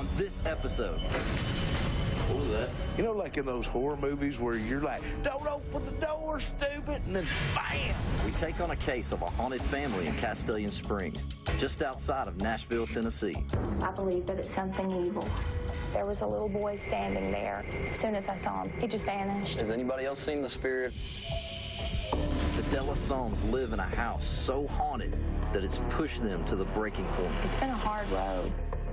on this episode. What was that? You know, like in those horror movies where you're like, don't open the door, stupid, and then bam! We take on a case of a haunted family in Castellan Springs, just outside of Nashville, Tennessee. I believe that it's something evil. There was a little boy standing there. As soon as I saw him, he just vanished. Has anybody else seen the spirit? The Delasomes live in a house so haunted that it's pushed them to the breaking point. It's been a hard road.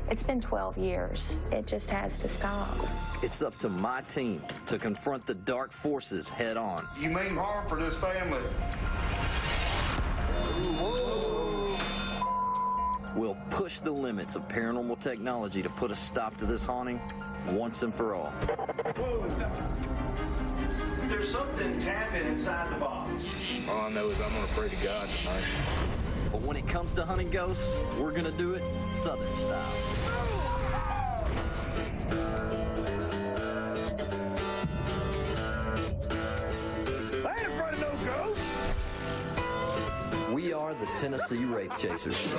It's been 12 years. It just has to stop. It's up to my team to confront the dark forces head on. You mean harm for this family. We'll push the limits of paranormal technology to put a stop to this haunting once and for all. There's something tapping inside the box. All I know is I'm gonna pray to God tonight. But when it comes to hunting ghosts, we're gonna do it Southern style. I ain't afraid of no ghosts. We are the Tennessee Wraith Chasers.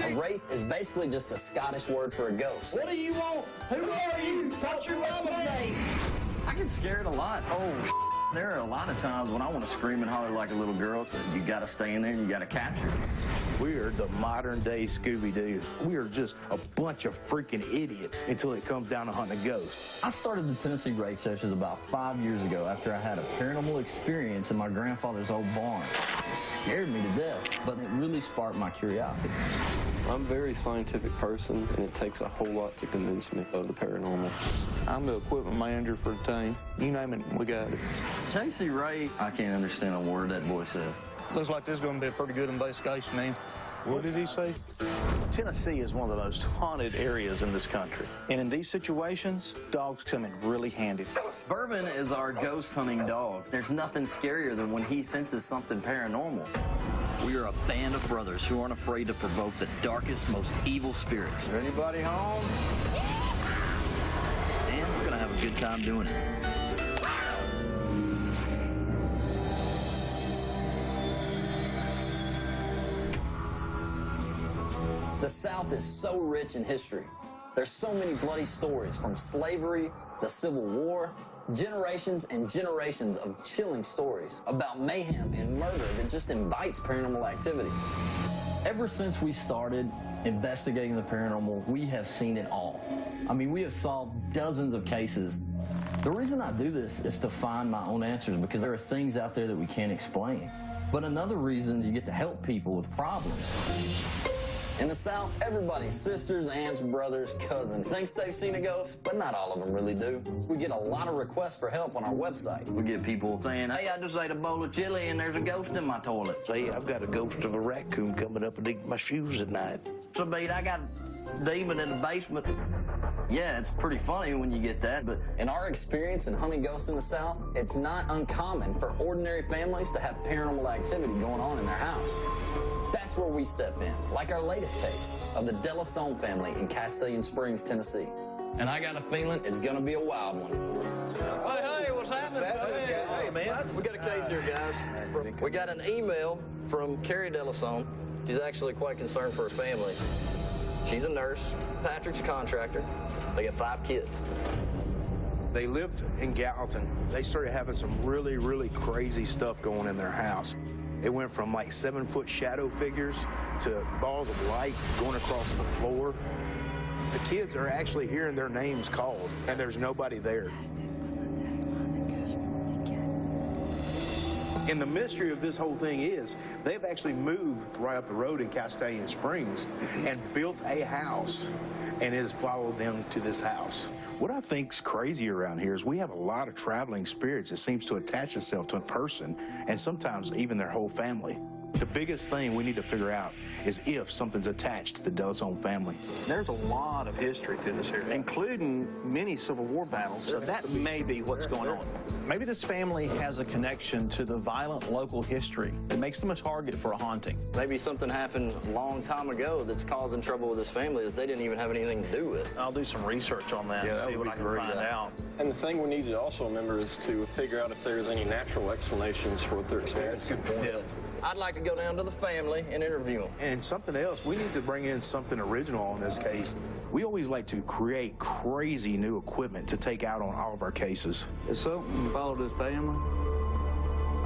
A wraith is basically just a Scottish word for a ghost. What do you want? Who are you? What's your mama's name? I get scared a lot. Oh, there are a lot of times when I want to scream and holler like a little girl. So you got to stay in there and you got to capture it. We are the modern day Scooby-Doo. We are just a bunch of freaking idiots until it comes down to hunting a ghost. I started the Tennessee Wraith Chasers about 5 years ago after I had a paranormal experience in my grandfather's old barn. It scared me to death, but it really sparked my curiosity. I'm a very scientific person, and it takes a whole lot to convince me of the paranormal. I'm the equipment manager for the team. You name it, we got it. Tennessee Wraith, I can't understand a word that boy said. Looks like this is going to be a pretty good investigation, man. What did he say? Tennessee is one of the most haunted areas in this country. And in these situations, dogs come in really handy. Bourbon is our ghost hunting dog. There's nothing scarier than when he senses something paranormal. We are a band of brothers who aren't afraid to provoke the darkest, most evil spirits. Is there anybody home? And we're gonna have a good time doing it. The South is so rich in history. There's so many bloody stories, from slavery, the Civil War, generations and generations of chilling stories about mayhem and murder that just invites paranormal activity. Ever since we started investigating the paranormal, we have seen it all. I mean, we have solved dozens of cases. The reason I do this is to find my own answers, because there are things out there that we can't explain. But another reason is you get to help people with problems. In the South, everybody's sisters, aunts, brothers, cousins thinks they've seen a ghost, but not all of them really do. We get a lot of requests for help on our website. We get people saying, hey, I just ate a bowl of chili and there's a ghost in my toilet. Say, I've got a ghost of a raccoon coming up and eating my shoes at night. So, Beat, I got a demon in the basement. Yeah, it's pretty funny when you get that, but In our experience in hunting ghosts in the South, it's not uncommon for ordinary families to have paranormal activity going on in their house. That's where we step in, like our latest case of the Delasome family in Castellan Springs, Tennessee. And I got a feeling it's gonna be a wild one. hey, what's happening? Hey, man, we got a case here, guys. We got an email from Carrie Delasome. She's actually quite concerned for her family. She's a nurse. Patrick's a contractor. They got 5 kids. They lived in Gallatin. They started having some really, really crazy stuff going in their house. It went from like 7-foot shadow figures to balls of light going across the floor. The kids are actually hearing their names called, and there's nobody there. And the mystery of this whole thing is they've actually moved right up the road in Castellan Springs and built a house, and it has followed them to this house. What I think's crazy around here is we have a lot of traveling spirits that seems to attach itself to a person, and sometimes even their whole family. The biggest thing we need to figure out is if something's attached to the Delasome family. There's a lot of history to this area, including many Civil War battles, so that may be what's going on. Maybe this family has a connection to the violent local history that makes them a target for a haunting. Maybe something happened a long time ago that's causing trouble with this family that they didn't even have anything to do with. I'll do some research on that and see what I can find out. And the thing we need to also remember is to figure out if there's any natural explanations for what they're experiencing. I'd like to to go down to the family and interview them. And something else, we need to bring in something original on this case. We always like to create crazy new equipment to take out on all of our cases. If something follow this family,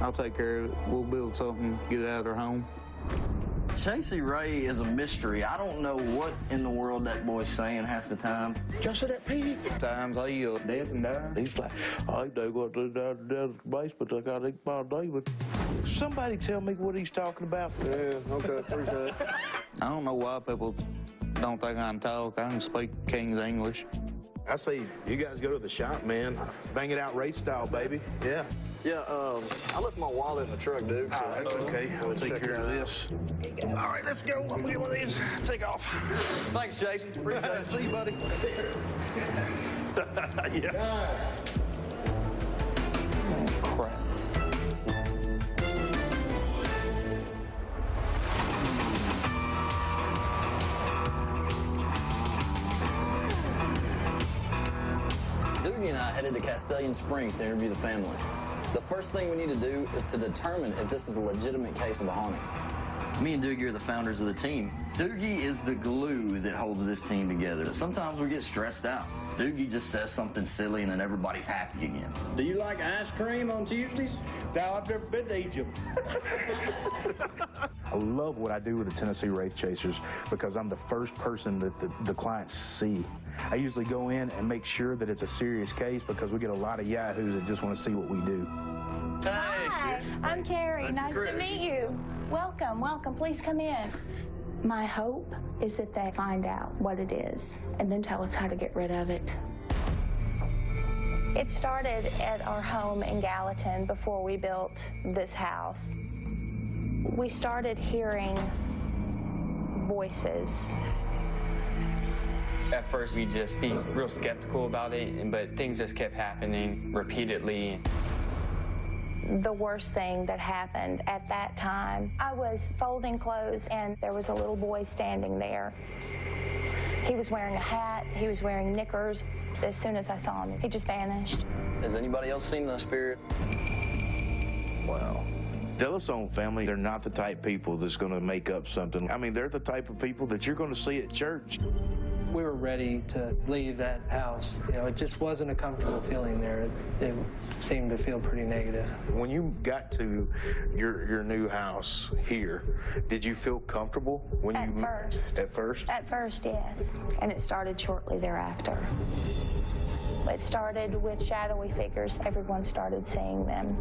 I'll take care of it. We'll build something, get it out of their home. Chasey Ray is a mystery. I don't know what in the world that boy's saying half the time. Just that pig. Times he dead and died. He's like, I do go down to the basement. I got to eat my David. Somebody tell me what he's talking about. Yeah, okay, appreciate it. I don't know why people don't think I can talk. I can speak King's English. I say you guys go to the shop, man. Bang it out race style, baby. Yeah. Yeah, I left my wallet in the truck, dude. Oh, that's okay. I'll take care of this. All right, let's go. I'm gonna get one of these. Take off. Thanks, Jason. Appreciate it. See you, buddy. Yeah. Crap. Doogie and I headed to Castellian Springs to interview the family. The first thing we need to do is to determine if this is a legitimate case of a haunting. Me and Doogie are the founders of the team. Doogie is the glue that holds this team together. Sometimes we get stressed out. Doogie just says something silly and then everybody's happy again. Do you like ice cream on Tuesdays? No, I've never been to Egypt. I love what I do with the Tennessee Wraith Chasers because I'm the first person that the clients see. I usually go in and make sure that it's a serious case because we get a lot of yahoos that just want to see what we do. Hi, I'm Carrie. Nice to meet you. Welcome, welcome. Please come in. My hope is that they find out what it is and then tell us how to get rid of it. It started at our home in Gallatin before we built this house. We started hearing voices. At first, we'd just be real skeptical about it, but things just kept happening repeatedly. The worst thing that happened at that time, I was folding clothes and there was a little boy standing there. He was wearing a hat, he was wearing knickers. As soon as I saw him, he just vanished. Has anybody else seen the spirit? Wow. Delisone family, they're not the type of people that's going to make up something. I mean, they're the type of people that you're going to see at church. We were ready to leave that house. You know, it just wasn't a comfortable feeling there. It seemed to feel pretty negative. When you got to your new house here, did you feel comfortable when At first. At first? At first, yes. And it started shortly thereafter. It started with shadowy figures. Everyone started seeing them.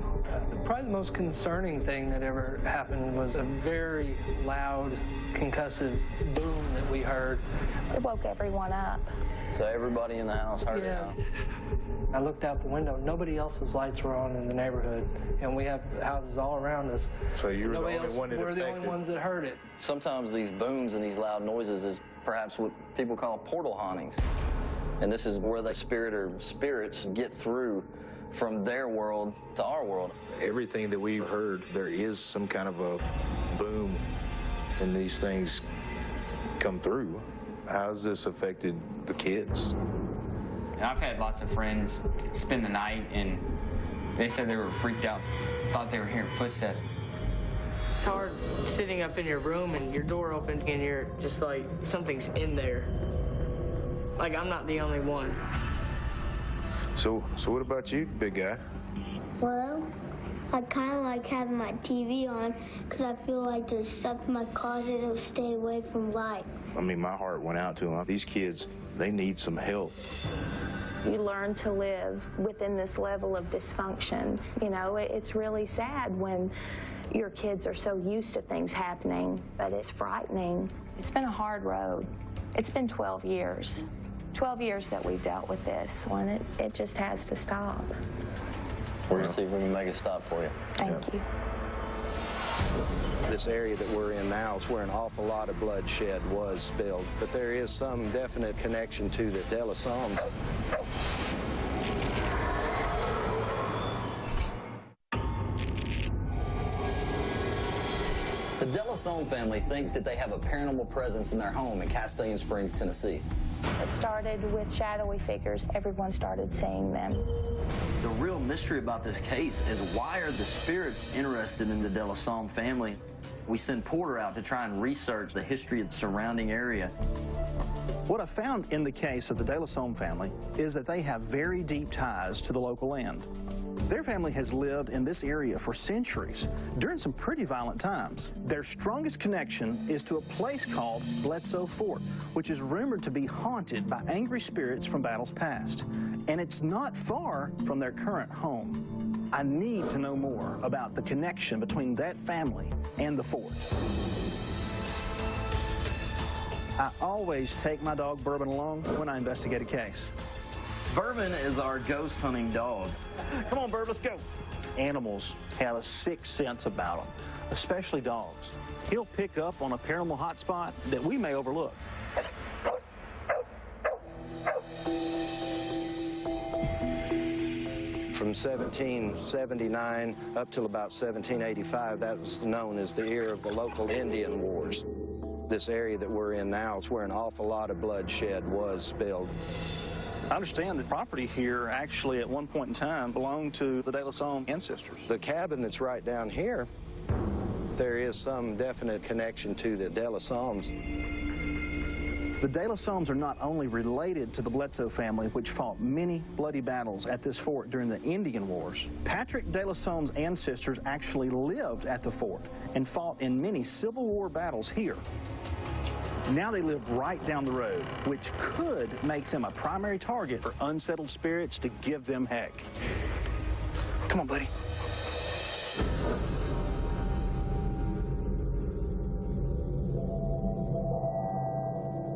Probably the most concerning thing that ever happened was a very loud, concussive boom that we heard. It woke everyone up. So everybody in the house heard it, huh? I looked out the window. Nobody else's lights were on in the neighborhood, and we have houses all around us. So you were the only one that We're the only ones that heard it. Sometimes these booms and these loud noises is perhaps what people call portal hauntings. And this is where the spirit or spirits get through from their world to our world. Everything that we've heard, there is some kind of a boom and these things come through. How's this affected the kids? And I've had lots of friends spend the night, and they said they were freaked out, thought they were hearing footsteps. It's hard sitting up in your room and your door opens and you're just like, something's in there. Like, I'm not the only one. So what about you, big guy? Well, I kind of like having my TV on because I feel like there's stuff in my closet that will stay away from light. I mean, my heart went out to them. These kids, they need some help. You learn to live within this level of dysfunction. You know, it's really sad when your kids are so used to things happening, but it's frightening. It's been a hard road. It's been 12 years. 12 years that we've dealt with this one. It just has to stop. We're going to see if we can make it stop for you. Thank you. This area that we're in now is where an awful lot of bloodshed was spilled, but there is some definite connection to the Delisones. The Delisone family thinks that they have a paranormal presence in their home in Castellian Springs, Tennessee. It started with shadowy figures. Everyone started seeing them. The real mystery about this case is why are the spirits interested in the Delisone family? We send Porter out to try and research the history of the surrounding area. What I found in the case of the De La Somme family is that they have very deep ties to the local land. Their family has lived in this area for centuries, during some pretty violent times. Their strongest connection is to a place called Bledsoe Fort, which is rumored to be haunted by angry spirits from battles past. And it's not far from their current home. I need to know more about the connection between that family and the fort. I always take my dog Bourbon along when I investigate a case. Bourbon is our ghost hunting dog. Come on, Bourbon, let's go. Animals have a sixth sense about them, especially dogs. He'll pick up on a paranormal hotspot that we may overlook. From 1779 up till about 1785, that was known as the era of the local Indian Wars. This area that we're in now is where an awful lot of bloodshed was spilled. I understand the property here actually at one point in time belonged to the De La Somme ancestors. The cabin that's right down here, there is some definite connection to the De La Sommes. The De La Sommes are not only related to the Bledsoe family, which fought many bloody battles at this fort during the Indian Wars. Patrick De La Somme's ancestors actually lived at the fort and fought in many Civil War battles here. Now they live right down the road, which could make them a primary target for unsettled spirits to give them heck. Come on, buddy.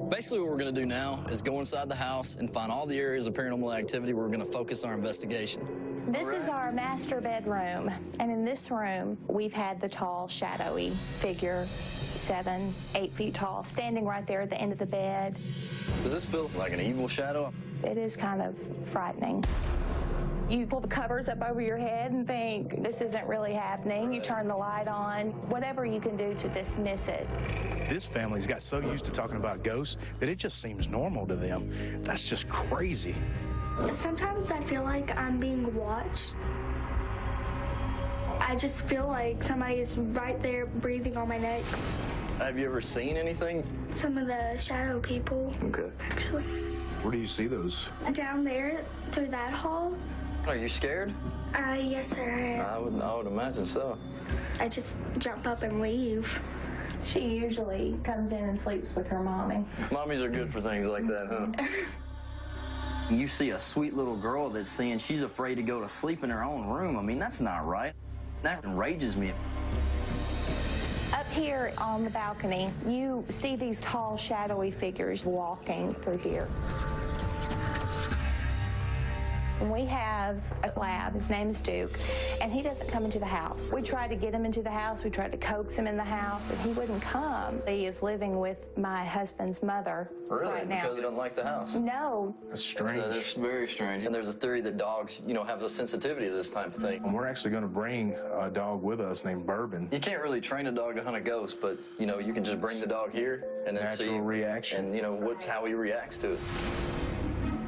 Basically, what we're going to do now is go inside the house and find all the areas of paranormal activity where we're going to focus our investigation. This is our master bedroom, and in this room, we've had the tall, shadowy figure, 7, 8 feet tall, standing right there at the end of the bed. Does this feel like an evil shadow? It is kind of frightening. You pull the covers up over your head and think, this isn't really happening. You turn the light on, whatever you can do to dismiss it. This family's got so used to talking about ghosts that it just seems normal to them. That's just crazy. Sometimes I feel like I'm being watched. I just feel like somebody is right there breathing on my neck. Have you ever seen anything? Some of the shadow people. Okay. Actually. Where do you see those? Down there, through that hall. Are you scared? Yes, sir. I would imagine so. I just jump up and leave. She usually comes in and sleeps with her mommy. Mommies are good for things like that, huh? You see a sweet little girl that's saying she's afraid to go to sleep in her own room. I mean, that's not right. That enrages me. Up here on the balcony, you see these tall, shadowy figures walking through here. And we have a lab, his name is Duke, and he doesn't come into the house. We tried to get him into the house, we tried to coax him in the house, and he wouldn't come. He is living with my husband's mother right now. Because he doesn't like the house? No. That's strange. That's very strange. And there's a theory that dogs, have a sensitivity to this type of thing. And we're actually going to bring a dog with us named Bourbon. You can't really train a dog to hunt a ghost, but, you can just bring the dog here and then see. Natural reaction. And, how he reacts to it.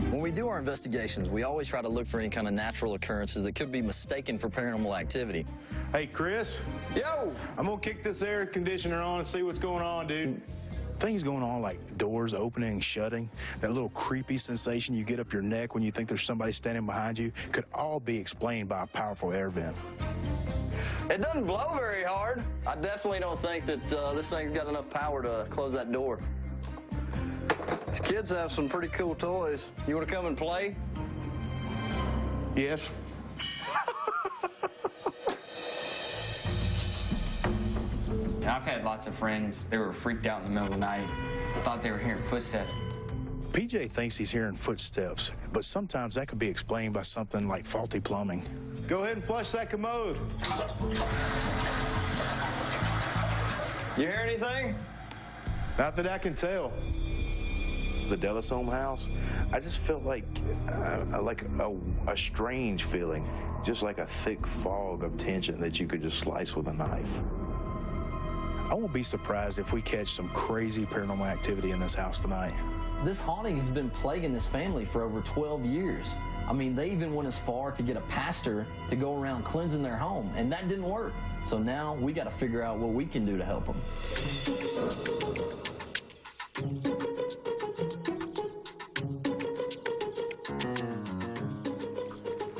When we do our investigations, we always try to look for any kind of natural occurrences that could be mistaken for paranormal activity. Hey, Chris. Yo! I'm going to kick this air conditioner on and see what's going on, dude. Things going on like doors opening and shutting, that little creepy sensation you get up your neck when you think there's somebody standing behind you, could all be explained by a powerful air vent. It doesn't blow very hard. I definitely don't think that this thing's got enough power to close that door. These kids have some pretty cool toys. You want to come and play? Yes. I've had lots of friends. They were freaked out in the middle of the night. Thought they were hearing footsteps. PJ thinks he's hearing footsteps, but sometimes that could be explained by something like faulty plumbing. Go ahead and flush that commode. You hear anything? Not that I can tell. The De La Somme house, I just felt like a strange feeling, just like a thick fog of tension that you could just slice with a knife. I won't be surprised if we catch some crazy paranormal activity in this house tonight. This haunting has been plaguing this family for over 12 years. I mean, they even went as far to get a pastor to go around cleansing their home, and that didn't work. So now we got to figure out what we can do to help them.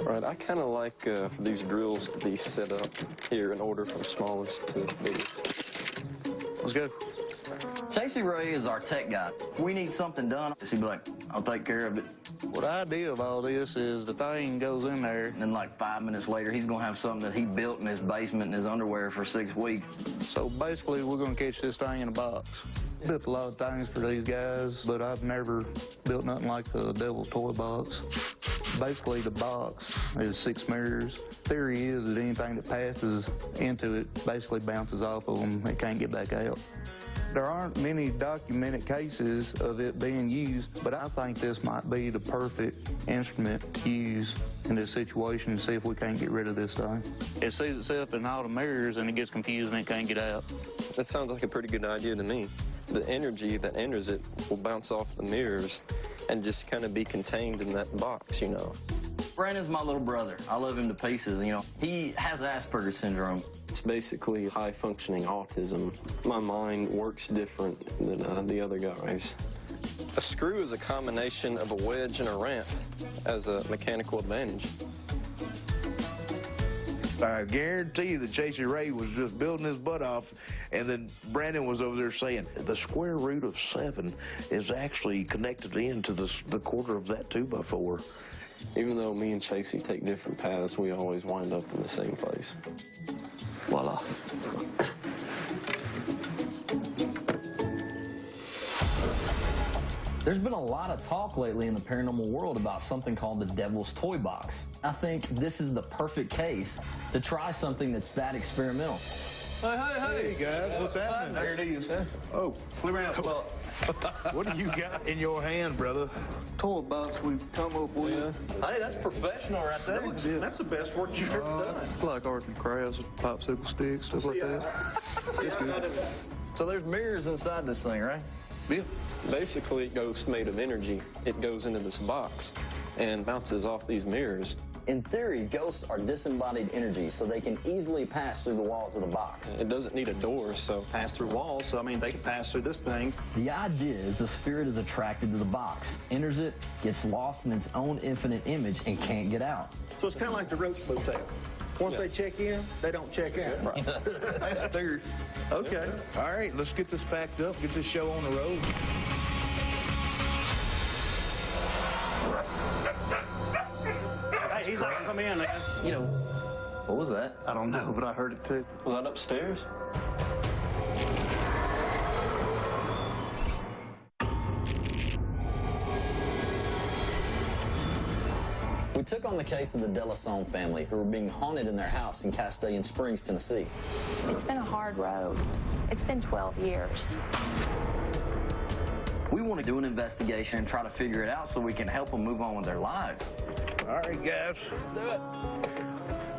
Right, I kind of like for these drills to be set up here in order from smallest to biggest. Let's go. Chasey Ray is our tech guy. If we need something done, he'd be like, I'll take care of it. Well, the idea of all this is the thing goes in there. And then like 5 minutes later, he's gonna have something that he built in his basement in his underwear for 6 weeks. So basically, we're gonna catch this thing in a box. Built a lot of things for these guys, but I've never built nothing like the Devil's Toy Box. Basically, the box is 6 mirrors. Theory is that anything that passes into it basically bounces off of them. It can't get back out. There aren't many documented cases of it being used, but I think this might be the perfect instrument to use in this situation and see if we can't get rid of this thing. It sees itself in all the mirrors and it gets confused and it can't get out. That sounds like a pretty good idea to me. The energy that enters it will bounce off the mirrors and just kind of be contained in that box, you know. Brandon's my little brother. I love him to pieces, you know. He has Asperger's syndrome. It's basically high-functioning autism. My mind works different than the other guys. A screw is a combination of a wedge and a ramp as a mechanical advantage. I guarantee you that Chasey Ray was just building his butt off, and then Brandon was over there saying, the square root of 7 is actually connected into the quarter of that 2x4. Even though me and Chasey take different paths, we always wind up in the same place. Voila. There's been a lot of talk lately in the paranormal world about something called the Devil's Toy Box. I think this is the perfect case to try something that's that experimental. Hey, guys, what's happening? There it is, huh? Oh, clear out. Well, what do you got in your hand, brother? Toy box we've come up with. Hey, that's professional right there. That's the best work you've ever done. Like arts and crafts, popsicle sticks, stuff like that. It's good. So there's mirrors inside this thing, right? Yeah. Basically, ghosts made of energy. It goes into this box and bounces off these mirrors. In theory, ghosts are disembodied energy, so they can easily pass through the walls of the box. It doesn't need a door, so Pass through walls, so I mean, they can pass through this thing. The idea is the spirit is attracted to the box, enters it, gets lost in its own infinite image, and can't get out. So it's kind of like the Roach Motel. Once they check in, they don't check out. Right. That's third. Okay. All right, let's get this packed up, get this show on the road. Hey, he's like, come in, man. You know, what was that? I don't know, but I heard it too. was that upstairs? We took on the case of the Delasone family, who were being haunted in their house in Castellan Springs, Tennessee. It's been a hard road. It's been 12 years. We want to do an investigation and try to figure it out so we can help them move on with their lives. All right, guys. Do it.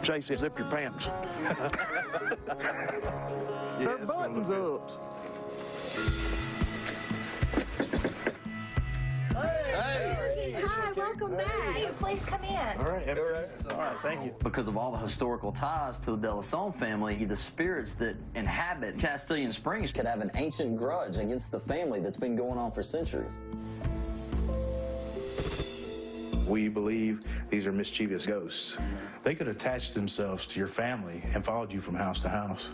Chase, zip your pants. Their buttons up. Hi, welcome back. Please come in. All right, all right, thank you. Because of all the historical ties to the Delasone family, the spirits that inhabit Castellan Springs Could have an ancient grudge against the family that's been going on for centuries. We believe these are mischievous ghosts. They could attach themselves to your family and followed you from house to house.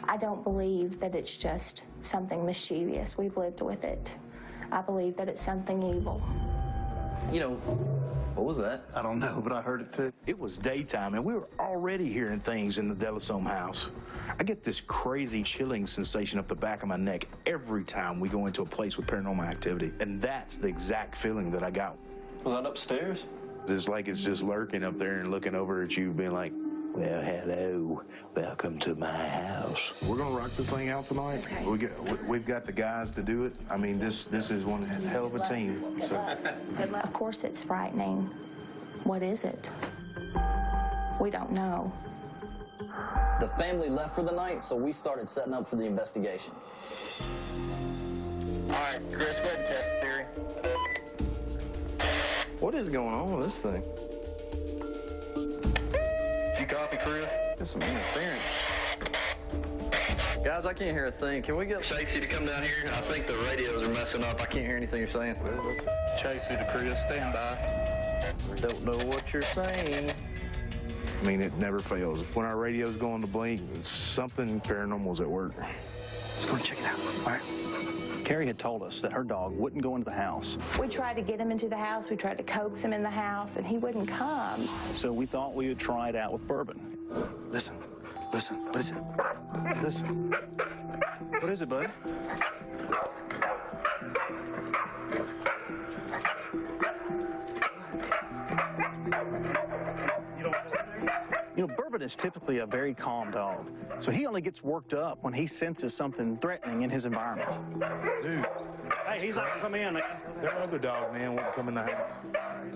I don't believe that it's just something mischievous. We've lived with it. I believe that it's something evil. You know, what was that? I don't know, but I heard it too. It was daytime, and we were already hearing things in the Delasone house. I get this crazy chilling sensation up the back of my neck every time we go into a place with paranormal activity, and that's the exact feeling that I got. Was that upstairs? It's like it's just lurking up there and looking over at you, being like, well, hello, welcome to my house. We're gonna rock this thing out tonight. Okay. We've got the guys to do it. I mean, this is one hell of a team. So. Of course it's frightening. What is it? We don't know. The family left for the night, so we started setting up for the investigation. All right, Chris, go ahead and test the theory. What is going on with this thing? Did you copy, Chris? There's some interference. Guys, I can't hear a thing. Can we get Chasey to come down here? I think the radios are messing up. I can't hear anything you're saying. Chasey to Chris, stand by. Don't know what you're saying. I mean, it never fails. When our radios go on the blink, it's something paranormal's at work. Let's go check it out. All right. Carrie had told us that her dog wouldn't go into the house. We tried to get him into the house. We tried to coax him in the house, and he wouldn't come. So we thought we would try it out with Bourbon. Listen. Listen. What is it? Listen. What is it, bud? You know, Bourbon is typically a very calm dog, so he only gets worked up when he senses something threatening in his environment. Dude. Hey, he's not gonna come in, man. Their other dog, man, won't come in the house.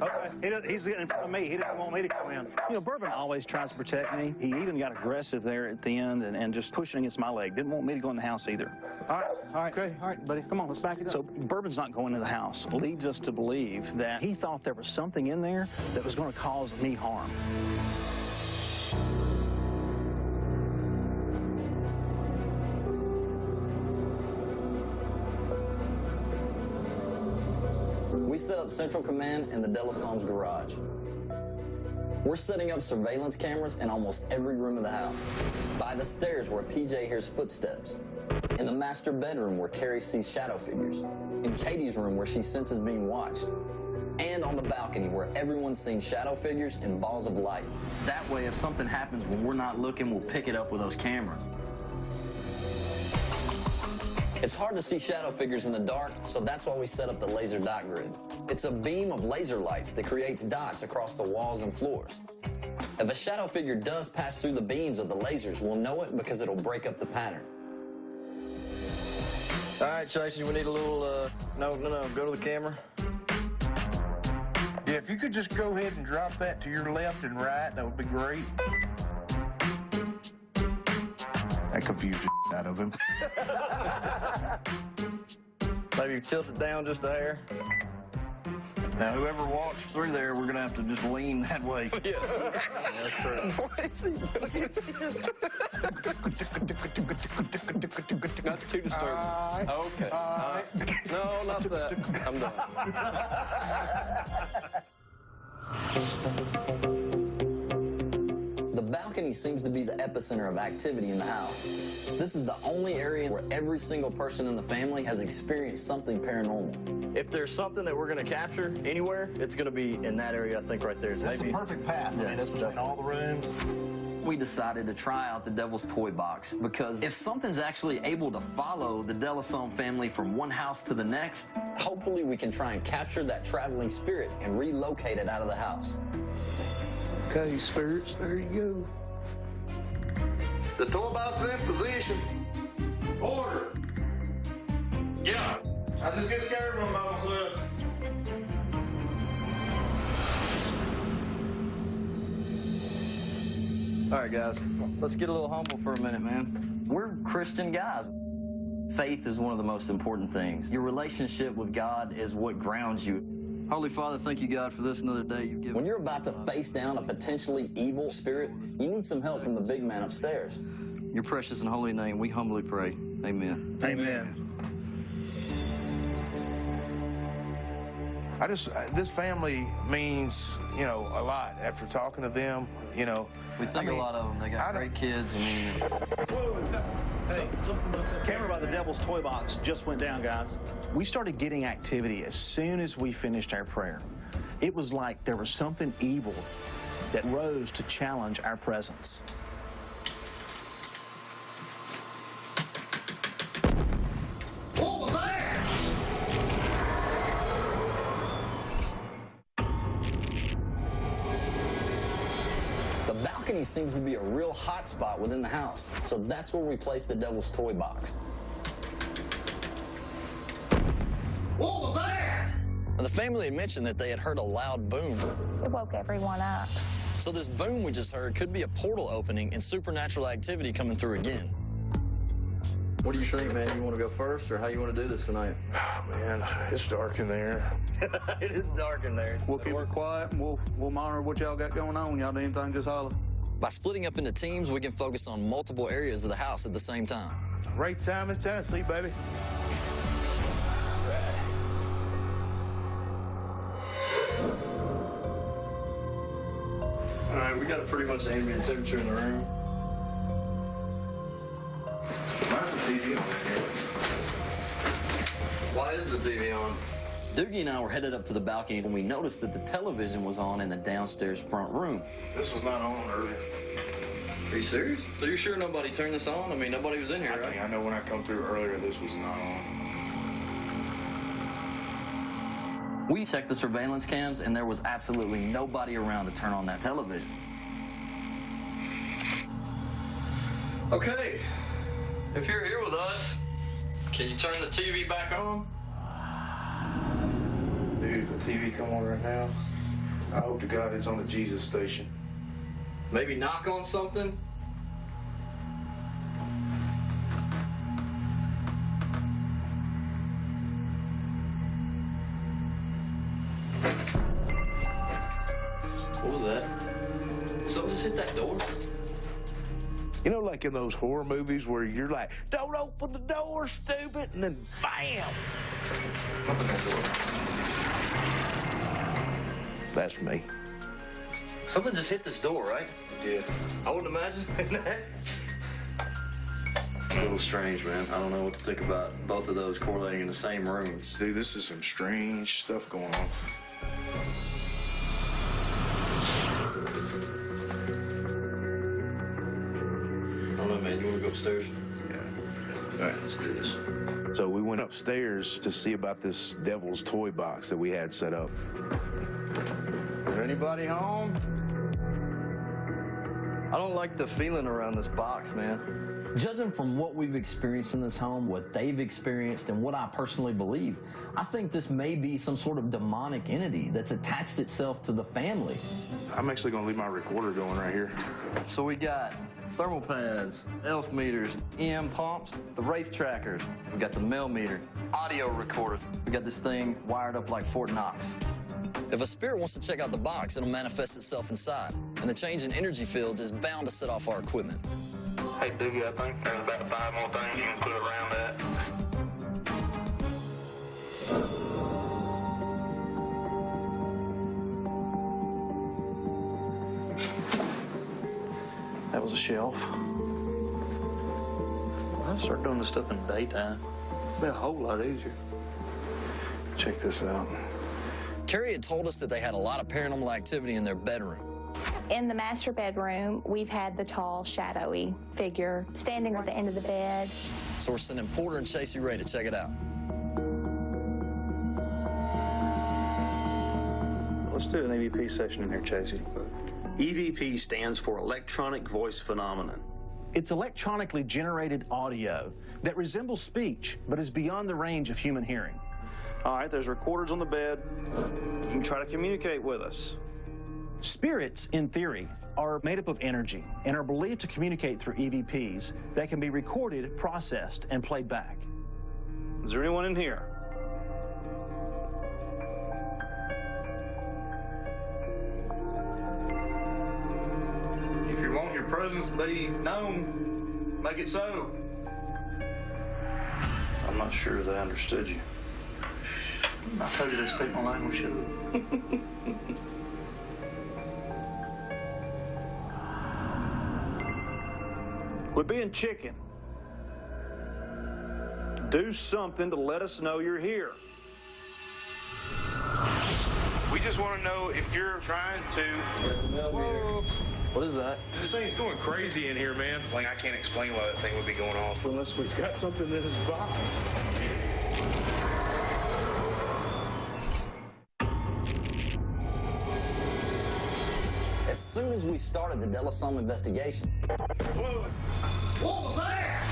Okay, he's getting in front of me. He didn't want me to come in. You know, Bourbon always tries to protect me. He even got aggressive there at the end and just pushing against my leg. Didn't want me to go in the house either. All right, buddy. Come on, let's back it up. So Bourbon's not going in the house. Leads us to believe that he thought there was something in there that was going to cause me harm. We set up Central Command in the De La Somb's garage. We're setting up surveillance cameras in almost every room of the house. By the stairs where PJ hears footsteps. In the master bedroom where Carrie sees shadow figures. In Katie's room where she senses being watched. And on the balcony where everyone's seen shadow figures and balls of light. That way, if something happens when we're not looking, we'll pick it up with those cameras. It's hard to see shadow figures in the dark, so that's why we set up the laser dot grid. It's a beam of laser lights that creates dots across the walls and floors. If a shadow figure does pass through the beams of the lasers, we'll know it because it'll break up the pattern. All right, Chasey, we need a little, no, go to the camera. Yeah, if you could just go ahead and drop that to your left and right, that would be great. That confused the out of him. Maybe tilt it down just a hair. Now, whoever walks through there, we're going to have to just lean that way. Yeah. That's true. What is he doing? That's too disturbing. Okay. No, not that. I'm done. The balcony seems to be the epicenter of activity in the house. This is the only area where every single person in the family has experienced something paranormal. If there's something that we're going to capture anywhere, it's going to be in that area, I think, right there. That's a perfect path. I mean, that's between all the rooms. We decided to try out the Devil's Toy Box because if something's actually able to follow the De La Sombe family from one house to the next, hopefully we can try and capture that traveling spirit and relocate it out of the house. Okay, spirits, there you go. The toy box in position. Order. Yeah. I just get scared when I'm by myself. All right, guys, let's get a little humble for a minute, man. We're Christian guys. Faith is one of the most important things. Your relationship with God is what grounds you. Holy Father, thank you, God, for this another day you've given. When you're about to face down a potentially evil spirit, you need some help from the big man upstairs. In your precious and holy name, we humbly pray. Amen. Amen. This family means, you know, a lot. After talking to them, you know. We think a lot of them. They got great kids. Hey, Camera by the Devil's Toy Box just went down, guys. We started getting activity as soon as we finished our prayer. It was like there was something evil that rose to challenge our presence. What was that? The balcony seems to be a real hot spot within the house, so that's where we placed the Devil's Toy Box. What was that? The family had mentioned that they had heard a loud boom. It woke everyone up. So this boom we just heard could be a portal opening and supernatural activity coming through again. What do you think, man? You want to go first, or how you want to do this tonight? Oh, man, it's dark in there. It is dark in there. We'll keep it quiet, and we'll monitor what y'all got going on. Y'all do anything, just holler. By splitting up into teams, we can focus on multiple areas of the house at the same time. Right time in Tennessee, baby. All right, we got a pretty much ambient temperature in the room. Why's the TV on here? Why is the TV on? Doogie and I were headed up to the balcony when we noticed that the television was on in the downstairs front room. This was not on earlier. Are you serious? So you're sure nobody turned this on? I mean, nobody was in here, right? I know when I come through earlier, this was not on. We checked the surveillance cams, and there was absolutely nobody around to turn on that television. Okay, if you're here with us, can you turn the TV back on? Dude, if the TV come on right now, I hope to God it's on the Jesus station. Maybe knock on something? What was that? Something just hit that door? You know, like in those horror movies where you're like, don't open the door, stupid, and then bam! Open that door. That's me. Something just hit this door, right? Yeah. I wouldn't imagine that. It's a little strange, man. I don't know what to think about both of those correlating in the same rooms. Dude, this is some strange stuff going on. I don't know, man. You want to go upstairs? Yeah. All right, let's do this. So we went upstairs to see about this devil's toy box that we had set up. Is there anybody home? I don't like the feeling around this box, man. Judging from what we've experienced in this home, what they've experienced, and what I personally believe, I think this may be some sort of demonic entity that's attached itself to the family. I'm actually going to leave my recorder going right here. So we got thermal pads, ELF meters, EM pumps, the Wraith trackers. We got the mail meter, audio recorder. We got this thing wired up like Fort Knox. If a spirit wants to check out the box, it'll manifest itself inside, and the change in energy fields is bound to set off our equipment. Hey, Doogie, I think there's about 5 more things you can put around that. That was a shelf. I'll start doing this stuff in the daytime. It'll be a whole lot easier. Check this out. Carrie had told us that they had a lot of paranormal activity in their bedroom. In the master bedroom, we've had the tall, shadowy figure standing at the end of the bed. So we're sending Porter and Chasey Ray to check it out. Let's do an EVP session in here, Chasey. EVP stands for Electronic Voice Phenomenon. It's electronically generated audio that resembles speech, but is beyond the range of human hearing. All right, there's recorders on the bed. You can try to communicate with us. Spirits, in theory, are made up of energy and are believed to communicate through EVPs that can be recorded, processed, and played back. Is there anyone in here? If you want your presence to be known, make it so. I'm not sure they understood you. I told you they speak my language. Quit being chicken. Do something to let us know you're here. We just want to know if you're trying to... Whoa. What is that? This thing's going crazy in here, man. Like, I can't explain why that thing would be going off. Unless we've got something in this box. As soon as we started the Delasome investigation, What was that?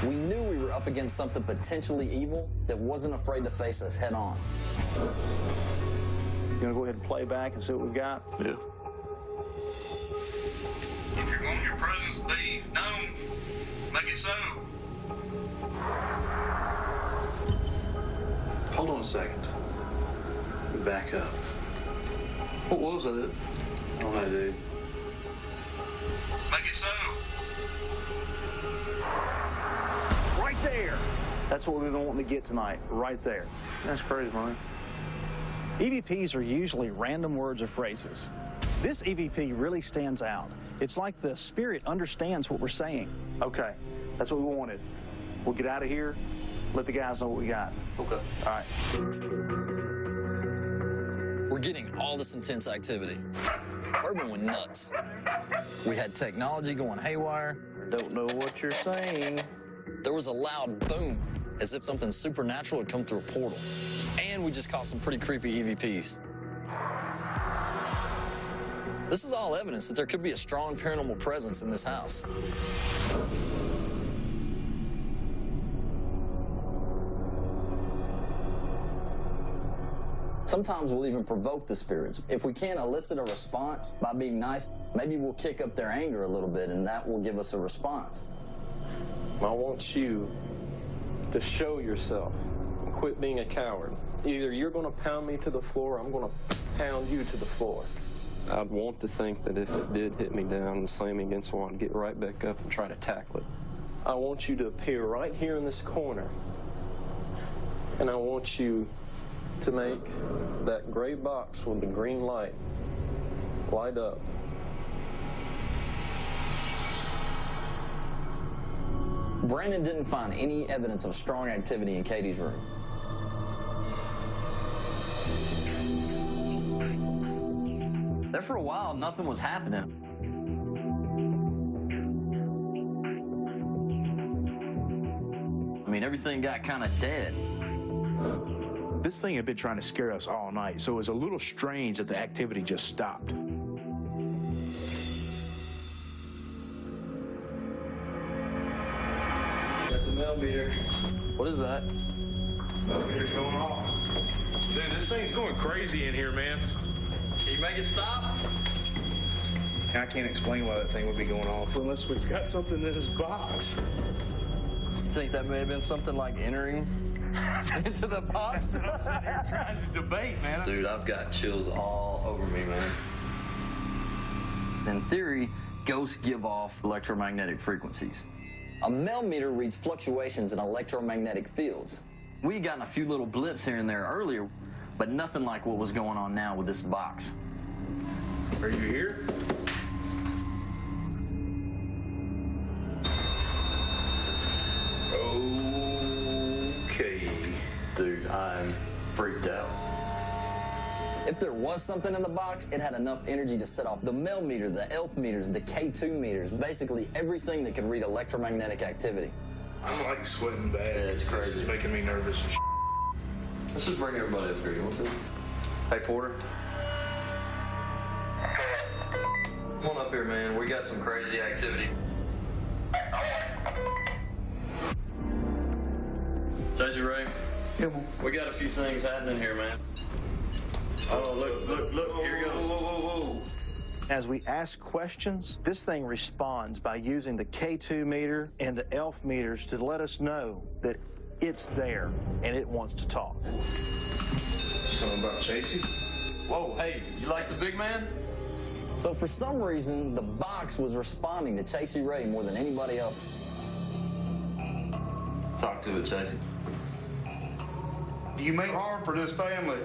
we knew we were up against something potentially evil that wasn't afraid to face us head on. You gonna go ahead and play back and see what we've got? Yeah. If you want your presence to be known, make it so. Hold on a second. Back up. What was that? I don't know, dude. Make it so. Right there. That's what we've been wanting to get tonight, right there. That's crazy, man. EVPs are usually random words or phrases. This EVP really stands out. It's like the spirit understands what we're saying. Okay, that's what we wanted. We'll get out of here, let the guys know what we got. Okay. All right. We're getting all this intense activity. Urban went nuts. We had technology going haywire. I don't know what you're saying. There was a loud boom, as if something supernatural had come through a portal. And we just caught some pretty creepy EVPs. This is all evidence that there could be a strong paranormal presence in this house. Sometimes we'll even provoke the spirits. If we can't elicit a response by being nice, maybe we'll kick up their anger a little bit, and that will give us a response. I want you to show yourself and quit being a coward. Either you're going to pound me to the floor, or I'm going to pound you to the floor. I'd want to think that if it did hit me down and slam me against the wall, I'd get right back up and try to tackle it. I want you to appear right here in this corner, and I want you to make that gray box with the green light light up. Brandon didn't find any evidence of strong activity in Katie's room. There for a while, nothing was happening. I mean, everything got kind of dead. This thing had been trying to scare us all night, so it was a little strange that the activity just stopped. Got the millimeter. What is that? Millimeter's going off. Dude, this thing's going crazy in here, man. Can you make it stop? I can't explain why that thing would be going off unless we've got something in this box. You think that may have been something like entering into the box? That's what I'm sitting here trying to debate, man. Dude, I've got chills all over me, man. In theory, ghosts give off electromagnetic frequencies. A millimeter reads fluctuations in electromagnetic fields. We had gotten a few little blips here and there earlier, but nothing like what was going on now with this box. Are you here? Okay. Dude, I'm freaked out. If there was something in the box, it had enough energy to set off the millimeter, the ELF meters, the K2 meters, basically everything that could read electromagnetic activity. I'm like sweating bad. Yeah, it's crazy. This is making me nervous as Let's just bring everybody up here. You want to? Hey, Porter. Come on up here, man. We got some crazy activity. Jesse Ray. Yeah. We got a few things happening here, man. Oh, look, here goes. Whoa. As we ask questions, this thing responds by using the K2 meter and the ELF meters to let us know that it's there and it wants to talk. Something about Chasey? Whoa, hey, you like the big man? So for some reason, the box was responding to Chasey Ray more than anybody else. Talk to it, Chasey. You make harm for this family.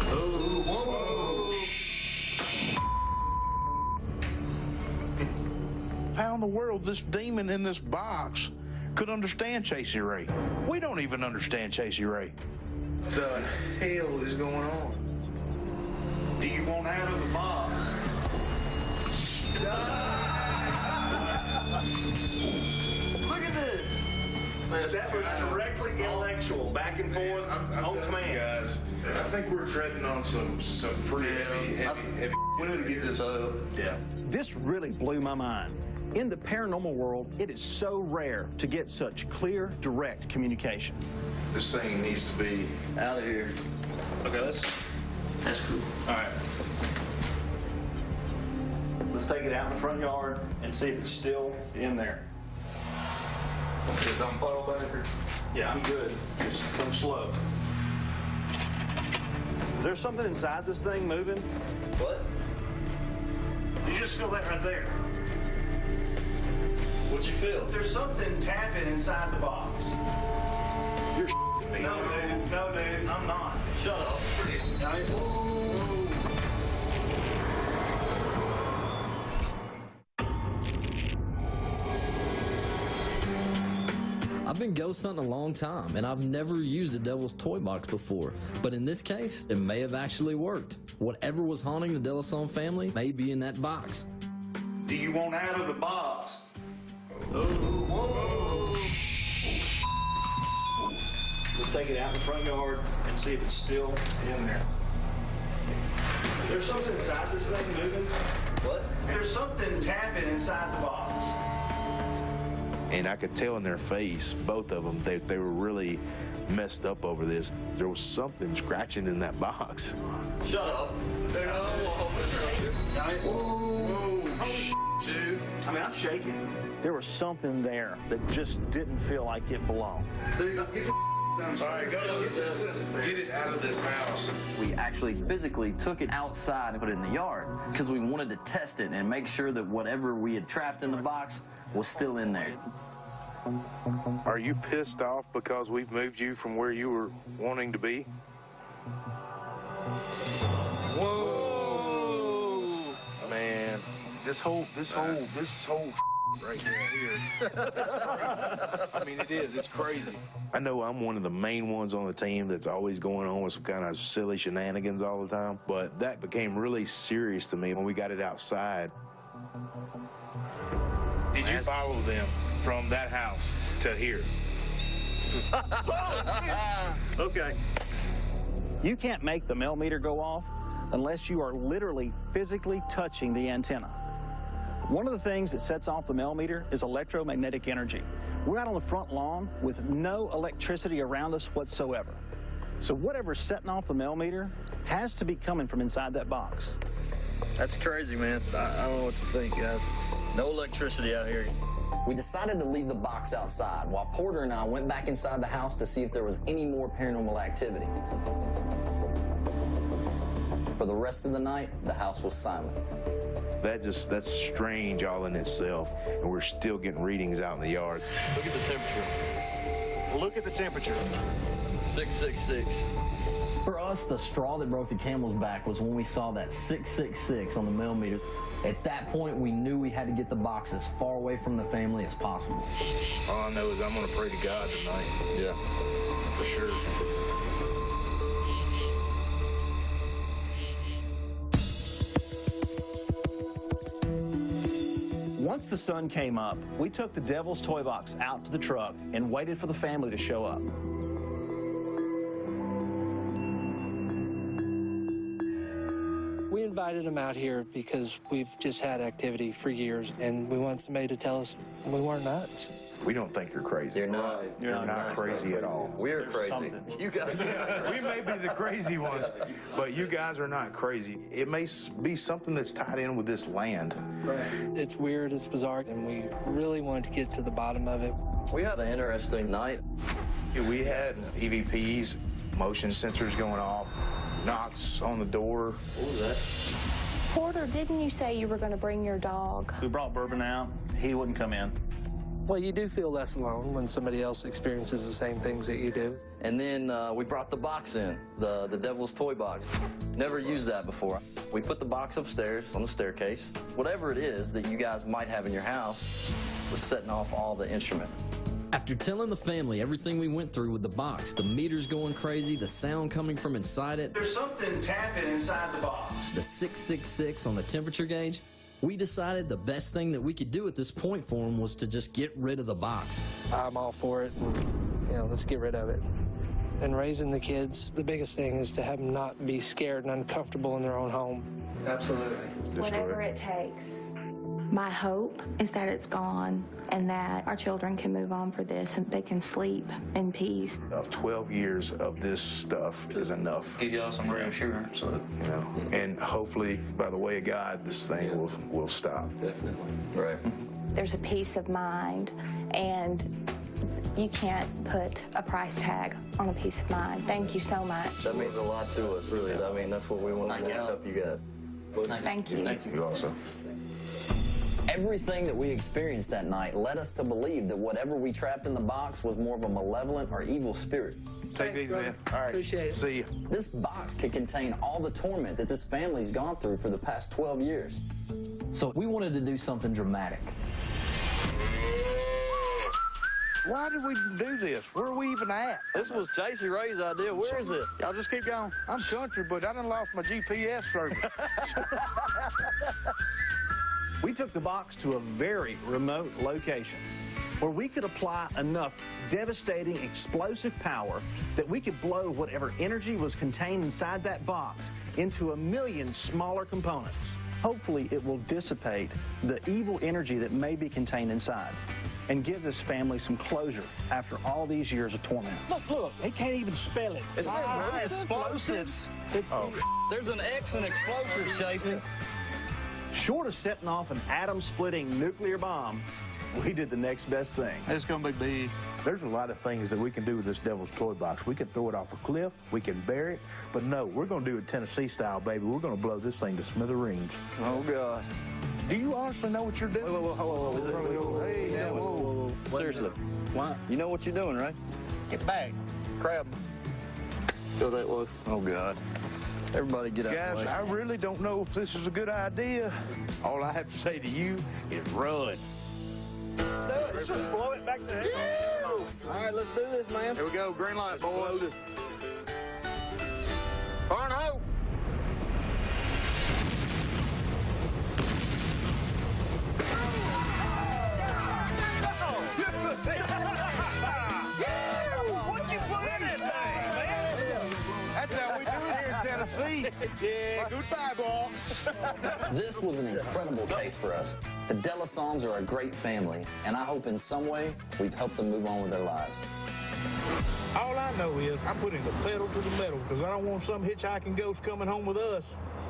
Whoa. How in the world this demon in this box could understand Chasey Ray? We don't even understand Chasey Ray. The hell is going on? Do you want out of the box? Look at this. That was directly intellectual, back and forth, on command. Guys, I think we're treading on some pretty heavy. We need to get this out. Yeah. This really blew my mind. In the paranormal world, it is so rare to get such clear, direct communication. This thing needs to be Out of here. Okay, That's cool. all right. Let's take it out in the front yard and see if it's still in there. Don't puddle baker. Yeah, I'm good. Just come slow. Is there something inside this thing moving? What? You just feel that right there. What'd you feel? There's something tapping inside the box. You're me. No, dude, I'm not. Shut up. I've been ghost hunting a long time, and I've never used a Devil's Toy Box before. But in this case, it may have actually worked. Whatever was haunting the De La Somme family may be in that box. Do you want out of the box? Oh, whoa. Let's take it out in the front yard and see if it's still in there. Is there something inside this thing moving? What? There's something tapping inside the box. And I could tell in their face, both of them, they were really messed up over this. There was something scratching in that box. Shut up. Dude. I mean, I'm shaking. There was something there that just didn't feel like it belonged. Dude, get the all right, go get it out of this house. We actually physically took it outside and put it in the yard because we wanted to test it and make sure that whatever we had trapped in the box was still in there. Are you pissed off because we've moved you from where you were wanting to be? Whoa! Man, this whole right here. I mean, it is. It's crazy. I know I'm one of the main ones on the team that's always going on with some kind of silly shenanigans all the time, but that became really serious to me when we got it outside. Did you follow them from that house to here? Okay. You can't make the millimeter go off unless you are literally physically touching the antenna. One of the things that sets off the millimeter is electromagnetic energy. We're out on the front lawn with no electricity around us whatsoever. So whatever's setting off the millimeter has to be coming from inside that box. That's crazy, man. I don't know what to think, guys. No electricity out here. We decided to leave the box outside while Porter and I went back inside the house to see if there was any more paranormal activity. For the rest of the night, the house was silent. That's strange all in itself, and we're still getting readings out in the yard. Look at the temperature. Look at the temperature. 666. For us, the straw that broke the camel's back was when we saw that 666 on the millimeter. At that point, we knew we had to get the box as far away from the family as possible. All I know is I'm going to pray to God tonight. Yeah. For sure. Once the sun came up, we took the Devil's Toy Box out to the truck and waited for the family to show up. We invited them out here because we've just had activity for years, and we want somebody to tell us we weren't nuts. We don't think you're crazy. You're not. You're not crazy at all. We're crazy. Something. You guys. We may be the crazy ones, but you guys are not crazy. It may be something that's tied in with this land. Right. It's weird, it's bizarre, and we really wanted to get to the bottom of it. We had an interesting night. We had EVPs, motion sensors going off, knocks on the door. What was that? Porter, didn't you say you were going to bring your dog? We brought Bourbon out. He wouldn't come in. Well, you do feel less alone when somebody else experiences the same things that you do. And then we brought the box in, the Devil's Toy Box. Never used that before. We put the box upstairs on the staircase. Whatever it is that you guys might have in your house was setting off all the instruments. After telling the family everything we went through with the box, the meters going crazy, the sound coming from inside it, There's something tapping inside the box. the 666 on the temperature gauge, we decided the best thing that we could do at this point for them was to just get rid of the box. I'm all for it, and, let's get rid of it. And raising the kids, the biggest thing is to have them not be scared and uncomfortable in their own home. Absolutely. Whatever it takes. My hope is that it's gone and that our children can move on for this and they can sleep in peace. 12 years of this stuff is enough. Give y'all some reassurance. So. You know, and hopefully, by the way of God, this thing will stop. Definitely. Right. There's a peace of mind, and you can't put a price tag on a peace of mind. Thank you so much. That means a lot to us, really. I mean, that's what we want to do, is help you guys. Thank you. Thank you also. Everything that we experienced that night led us to believe that whatever we trapped in the box was more of a malevolent or evil spirit. Take these, man. All right. Appreciate it. See you. This box could contain all the torment that this family's gone through for the past 12 years. So we wanted to do something dramatic. Why did we do this? Where are we even at? This was J.C. Ray's idea. Where is it? Y'all just keep going. I'm country, but I done lost my GPS service. We took the box to a very remote location where we could apply enough devastating explosive power that we could blow whatever energy was contained inside that box into 1 million smaller components. Hopefully, it will dissipate the evil energy that may be contained inside and give this family some closure after all these years of torment. Look, he can't even spell it. It says explosives. There's an X in explosives, Jason. Short of setting off an atom-splitting nuclear bomb, we did the next best thing. It's going to be big. There's a lot of things that we can do with this devil's toy box. We can throw it off a cliff, we can bury it, but no, we're going to do it Tennessee style, baby. We're going to blow this thing to smithereens. Oh, God. Do you honestly know what you're doing? Whoa. Seriously. Why? You know what you're doing, right? Get back. Crab. Go that way. Oh, God. Everybody get out of the Guys, way. I really don't know if this is a good idea. All I have to say to you is run. Let's just blow it back there. All right, let's do this, man. Here we go. Green light, boys. Fire in the hole. What'd you put in it, man? That's how we do it here in Tennessee. Yeah, goodbye, boss. This was an incredible case for us. The Delasons are a great family, and I hope in some way we've helped them move on with their lives. All I know is I'm putting the pedal to the metal because I don't want some hitchhiking ghost coming home with us.